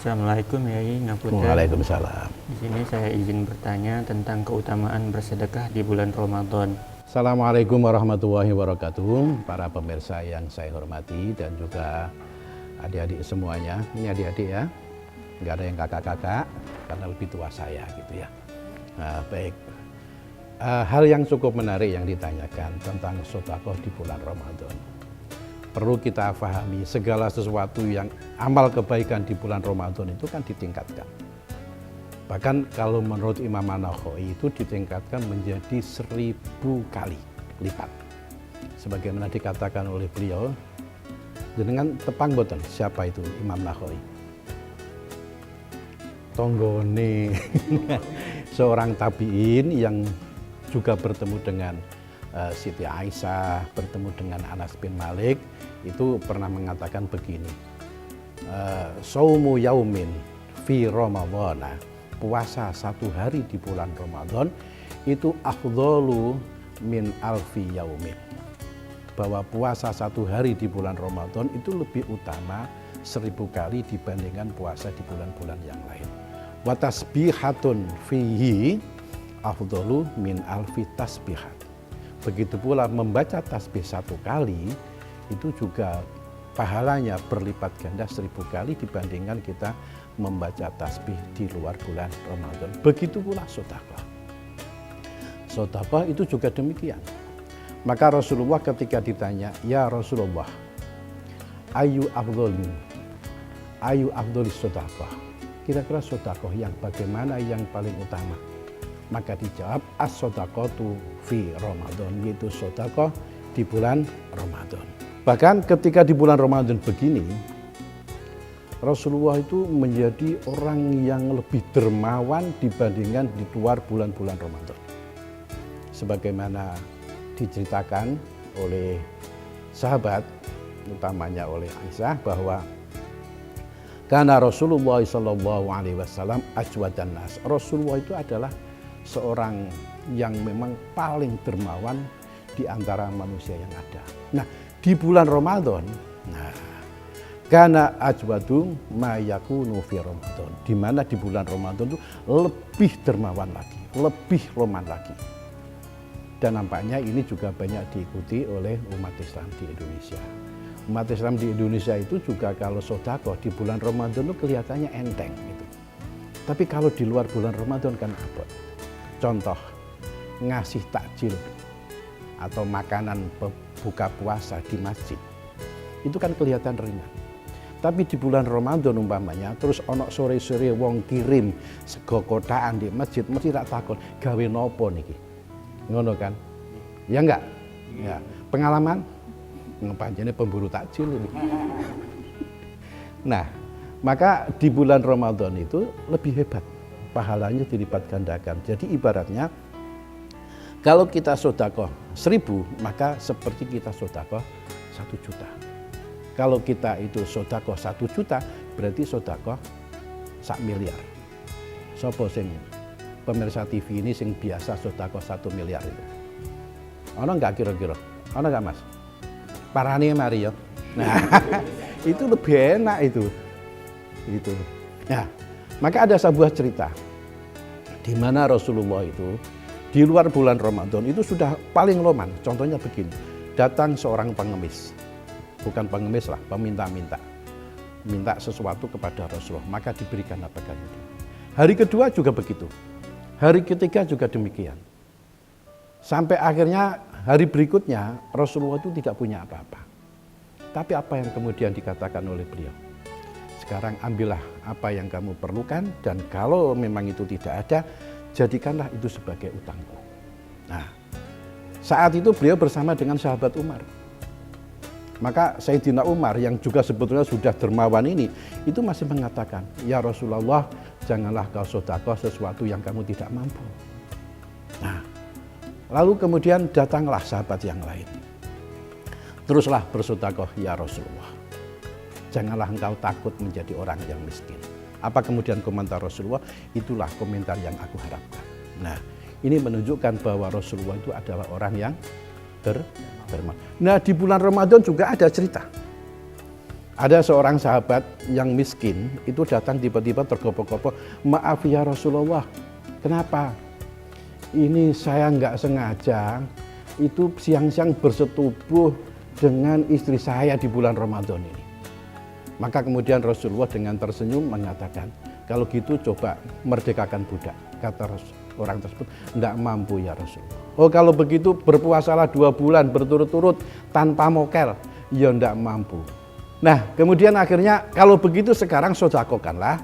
Assalamualaikum Yai Ngapunten. Waalaikumsalam. Di sini saya izin bertanya tentang keutamaan bersedekah di bulan Ramadan. Assalamualaikum warahmatullahi wabarakatuh. Para pemirsa yang saya hormati dan juga adik-adik semuanya. Ini adik-adik ya, nggak ada yang kakak-kakak karena lebih tua saya gitu ya. Nah, baik. Hal yang cukup menarik yang ditanyakan tentang sedekah di bulan Ramadan. Perlu kita pahami segala sesuatu yang amal kebaikan di bulan Ramadan itu kan ditingkatkan. Bahkan kalau menurut Imam An-Nawawi itu ditingkatkan menjadi 1000 kali lipat. Sebagaimana dikatakan oleh beliau, dengan tepang boten siapa itu Imam Nawawi? Tonggone seorang tabi'in yang juga bertemu dengan Siti Aisyah, bertemu dengan Anas bin Malik, itu pernah mengatakan begini, saumu yaumin fi Ramadhana, puasa satu hari di bulan Ramadan itu afdhalu min alfi yaumin, bahwa puasa satu hari di bulan Ramadan itu lebih utama 1000 kali dibandingkan puasa di bulan-bulan yang lain. Wa tasbihatun fihi afdhalu min alfi tasbihat. Begitu pula membaca tasbih satu kali itu juga pahalanya berlipat ganda 1000 kali dibandingkan kita membaca tasbih di luar bulan Ramadan. Begitu pula sedekah. Sedekah itu juga demikian. Maka Rasulullah ketika ditanya, "Ya Rasulullah, ayu afdhalis sedekah?" Kira-kira sedekah yang bagaimana yang paling utama? Maka dijawab as-shadaqatu fi Ramadan, yaitu sedekah di bulan Ramadan. Bahkan ketika di bulan Ramadan begini, Rasulullah itu menjadi orang yang lebih dermawan dibandingkan di luar bulan-bulan Ramadan. Sebagaimana diceritakan oleh sahabat, utamanya oleh Aisyah, bahwa karena Rasulullah SAW ajwadan nas. Rasulullah itu adalah seorang yang memang paling dermawan di antara manusia yang ada. Nah, di bulan Ramadan, kana ajwadu ma yakunu fi Ramadan, di mana di bulan Ramadan itu lebih dermawan lagi, lebih roman lagi. Dan nampaknya ini juga banyak diikuti oleh umat Islam di Indonesia. Umat Islam di Indonesia itu juga kalau sedekah di bulan Ramadan itu kelihatannya enteng gitu. Tapi kalau di luar bulan Ramadan kan abot. Contoh, ngasih takjil atau makanan buka puasa di masjid, itu kan kelihatan ringan. Tapi di bulan Ramadan umpamanya, terus onok sore-sore wong kirim sego kotaan di masjid, mesti tak takut, gawe nopo niki? Ngono kan? Ya enggak? Ya. Pengalaman? Panjene pemburu takjil ini. Nah, maka di bulan Ramadan itu lebih hebat. Pahalanya dilipat gandakan. Jadi ibaratnya kalau kita sedekah 1000, maka seperti kita sedekah 1 juta. Kalau kita itu sedekah 1 juta, berarti sedekah 1 miliar. Sopo sing pemirsa TV ini sing biasa sedekah 1 miliar itu? Ono enggak kira-kira? Ono enggak Mas? Parane mari ya. Nah, itu lebih enak itu. Gitu. Nah, maka ada sebuah cerita di mana Rasulullah itu di luar bulan Ramadan itu sudah paling roman. Contohnya begini, datang seorang pengemis, bukan pengemis lah, peminta-minta, minta sesuatu kepada Rasulullah, maka diberikan apa itu. Hari kedua juga begitu, hari ketiga juga demikian. Sampai akhirnya hari berikutnya Rasulullah itu tidak punya apa-apa. Tapi apa yang kemudian dikatakan oleh beliau? Sekarang ambillah apa yang kamu perlukan, dan kalau memang itu tidak ada, jadikanlah itu sebagai utangku. Nah, saat itu beliau bersama dengan sahabat Umar. Maka Sayyidina Umar yang juga sebetulnya sudah dermawan ini, itu masih mengatakan, "Ya Rasulullah, janganlah kau sedekah sesuatu yang kamu tidak mampu." Nah, lalu kemudian datanglah sahabat yang lain. Teruslah bersedekah ya Rasulullah. Janganlah engkau takut menjadi orang yang miskin. Apa kemudian komentar Rasulullah? Itulah komentar yang aku harapkan. Nah, ini menunjukkan bahwa Rasulullah itu adalah orang yang dermawan. Nah, di bulan Ramadan juga ada cerita. Ada seorang sahabat yang miskin itu datang tiba-tiba tergopoh-gopoh, maaf ya Rasulullah, kenapa? Ini saya nggak sengaja itu siang-siang bersetubuh dengan istri saya di bulan Ramadan ini. Maka kemudian Rasulullah dengan tersenyum mengatakan, kalau gitu coba merdekakan budak. Kata orang tersebut, nggak mampu ya Rasulullah. Oh kalau begitu berpuasalah 2 bulan berturut-turut tanpa mokel. Ya nggak mampu. Nah kemudian akhirnya kalau begitu sekarang sodakokanlah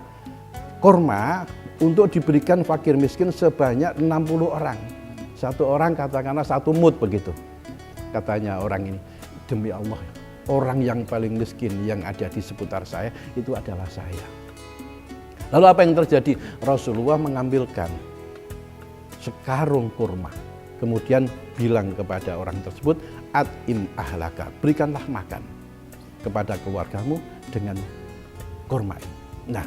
kurma untuk diberikan fakir miskin sebanyak 60 orang. Satu orang katakanlah 1 mud begitu. Katanya orang ini, demi Allah orang yang paling miskin yang ada di seputar saya itu adalah saya. Lalu apa yang terjadi? Rasulullah mengambilkan sekarung kurma. Kemudian bilang kepada orang tersebut, at'im ahlaka, berikanlah makan kepada keluargamu dengan kurma ini. Nah,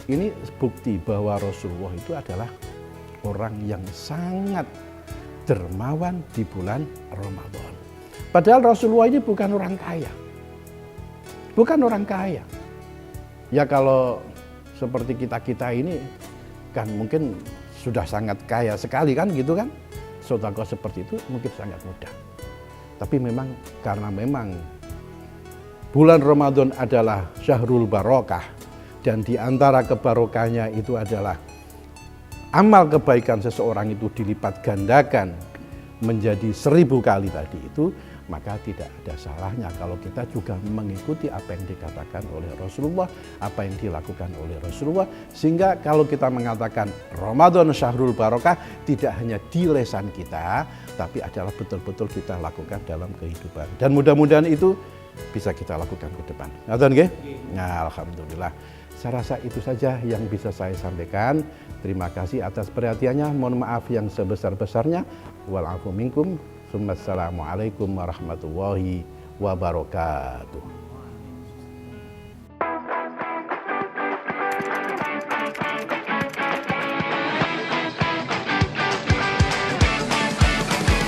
ini bukti bahwa Rasulullah itu adalah orang yang sangat dermawan di bulan Ramadan. Padahal Rasulullah ini bukan orang kaya. Bukan orang kaya. Ya kalau seperti kita-kita ini kan mungkin sudah sangat kaya sekali kan gitu kan. Sedekah seperti itu mungkin sangat mudah. Tapi memang karena memang bulan Ramadan adalah syahrul barokah dan di antara kebarokahnya itu adalah amal kebaikan seseorang itu dilipat gandakan menjadi 1000 kali tadi itu, maka tidak ada salahnya kalau kita juga mengikuti apa yang dikatakan oleh Rasulullah, apa yang dilakukan oleh Rasulullah, sehingga kalau kita mengatakan Ramadan syahrul barokah tidak hanya di lisan kita, tapi adalah betul-betul kita lakukan dalam kehidupan. Dan mudah-mudahan itu bisa kita lakukan ke depan. Ngaten nggih? Nah, alhamdulillah. Saya rasa itu saja yang bisa saya sampaikan. Terima kasih atas perhatiannya. Mohon maaf yang sebesar-besarnya. Wal afu minkum. Assalamualaikum warahmatullahi wabarakatuh.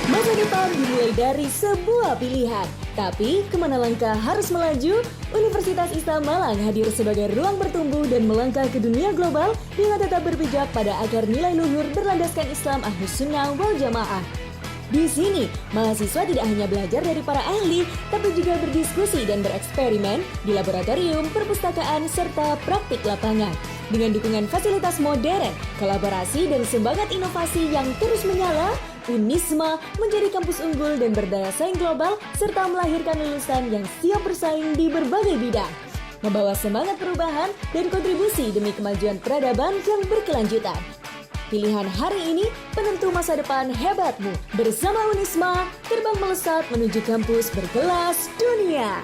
Masa depan dimulai dari sebuah pilihan. Tapi kemana langkah harus melaju? Universitas Islam Malang hadir sebagai ruang bertumbuh dan melangkah ke dunia global dengan tetap berpijak pada akar nilai luhur berlandaskan Islam Ahlus Sunnah wal Jamaah. Di sini, mahasiswa tidak hanya belajar dari para ahli, tapi juga berdiskusi dan bereksperimen di laboratorium, perpustakaan, serta praktik lapangan. Dengan dukungan fasilitas modern, kolaborasi, dan semangat inovasi yang terus menyala, Unisma menjadi kampus unggul dan berdaya saing global, serta melahirkan lulusan yang siap bersaing di berbagai bidang. Membawa semangat perubahan dan kontribusi demi kemajuan peradaban yang berkelanjutan. Pilihan hari ini penentu masa depan hebatmu. Bersama Unisma, terbang melesat menuju kampus berkelas dunia.